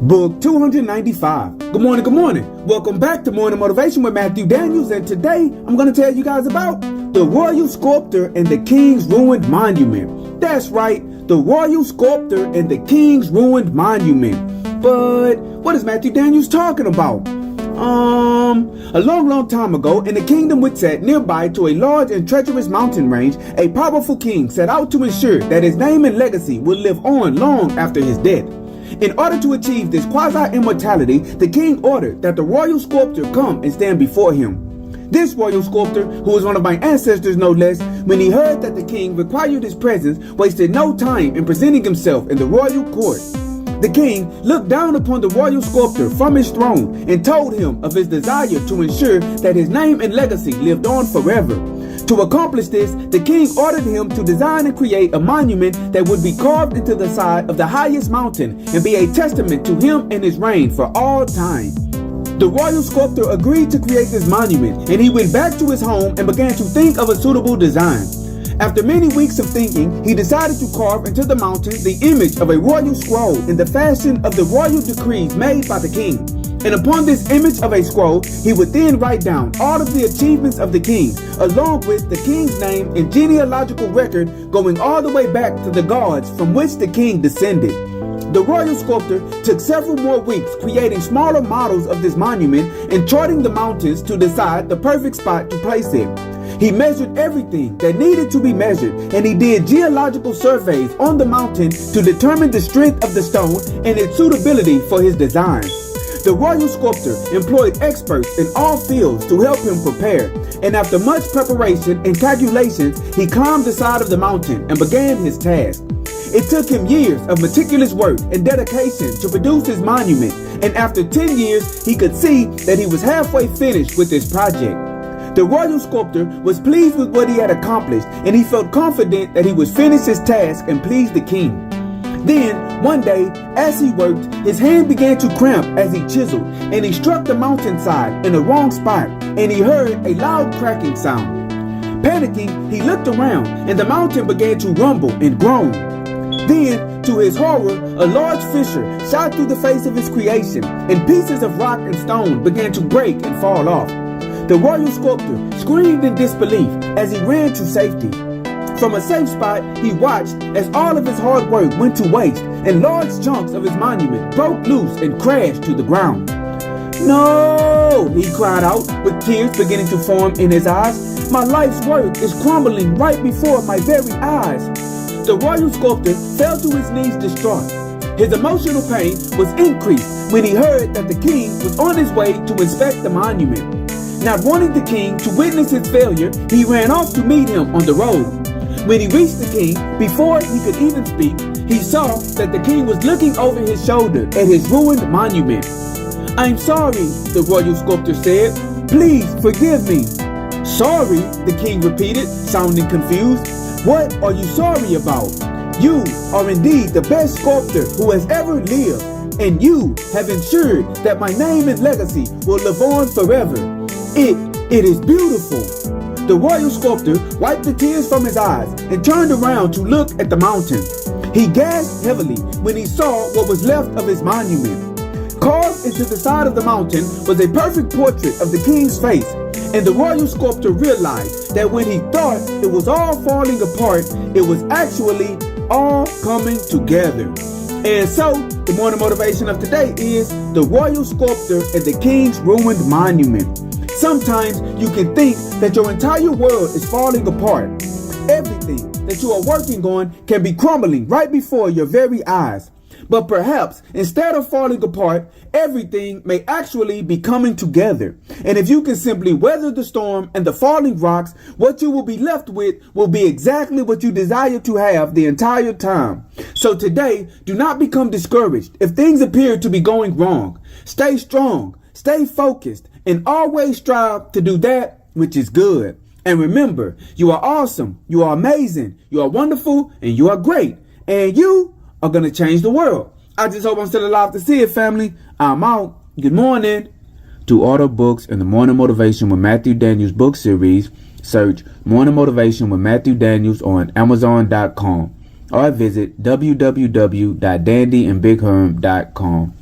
Book 295. Good morning, good morning. Welcome back to Morning Motivation with Matthew Daniels, and today I'm going to tell you guys about the royal sculptor and the king's ruined monument. That's right, the royal sculptor and the king's ruined monument. But what is Matthew Daniels talking about? A long time ago, in a kingdom which sat nearby to a large and treacherous mountain range, a powerful king set out to ensure that his name and legacy would live on long after his death. In order to achieve this quasi-immortality, the king ordered that the royal sculptor come and stand before him. This royal sculptor, who was one of my ancestors no less, when he heard that the king required his presence, wasted no time in presenting himself in the royal court. The king looked down upon the royal sculptor from his throne and told him of his desire to ensure that his name and legacy lived on forever. To accomplish this, the king ordered him to design and create a monument that would be carved into the side of the highest mountain and be a testament to him and his reign for all time. The royal sculptor agreed to create this monument, and he went back to his home and began to think of a suitable design. After many weeks of thinking, he decided to carve into the mountain the image of a royal scroll in the fashion of the royal decrees made by the king. And upon this image of a scroll, he would then write down all of the achievements of the king, along with the king's name and genealogical record going all the way back to the gods from which the king descended. The royal sculptor took several more weeks creating smaller models of this monument and charting the mountains to decide the perfect spot to place it. He measured everything that needed to be measured, and he did geological surveys on the mountain to determine the strength of the stone and its suitability for his design. The royal sculptor employed experts in all fields to help him prepare, and after much preparation and calculations, he climbed the side of the mountain and began his task. It took him years of meticulous work and dedication to produce his monument, and after 10 years, he could see that he was halfway finished with this project. The royal sculptor was pleased with what he had accomplished, and he felt confident that he would finish his task and please the king. Then, one day, as he worked, his hand began to cramp as he chiseled, and he struck the mountainside in the wrong spot, and he heard a loud cracking sound. Panicking, he looked around, and the mountain began to rumble and groan. Then, to his horror, a large fissure shot through the face of his creation, and pieces of rock and stone began to break and fall off. The royal sculptor screamed in disbelief as he ran to safety. From a safe spot, he watched as all of his hard work went to waste, and large chunks of his monument broke loose and crashed to the ground. "No!" he cried out, with tears beginning to form in his eyes. "My life's work is crumbling right before my very eyes." The royal sculptor fell to his knees distraught. His emotional pain was increased when he heard that the king was on his way to inspect the monument. Not wanting the king to witness his failure, he ran off to meet him on the road. When he reached the king, before he could even speak, he saw that the king was looking over his shoulder at his ruined monument. "I'm sorry," the royal sculptor said. "Please forgive me." "Sorry?" the king repeated, sounding confused. "What are you sorry about? You are indeed the best sculptor who has ever lived, and you have ensured that my name and legacy will live on forever. It is beautiful." The royal sculptor wiped the tears from his eyes and turned around to look at the mountain. He gasped heavily when he saw what was left of his monument. Carved into the side of the mountain was a perfect portrait of the king's face, and the royal sculptor realized that when he thought it was all falling apart, it was actually all coming together. And so, the morning motivation of today is the royal sculptor and the king's ruined monument. Sometimes you can think that your entire world is falling apart. Everything that you are working on can be crumbling right before your very eyes. But perhaps instead of falling apart, everything may actually be coming together. And if you can simply weather the storm and the falling rocks, what you will be left with will be exactly what you desire to have the entire time. So today, do not become discouraged if things appear to be going wrong. Stay strong, stay focused, and always strive to do that which is good. And remember, you are awesome, you are amazing, you are wonderful, and you are great. And you are going to change the world. I just hope I'm still alive to see it, family. I'm out. Good morning. To order books in the Morning Motivation with Matthew Daniels book series, search Morning Motivation with Matthew Daniels on Amazon.com or visit www.dandyandbigherm.com.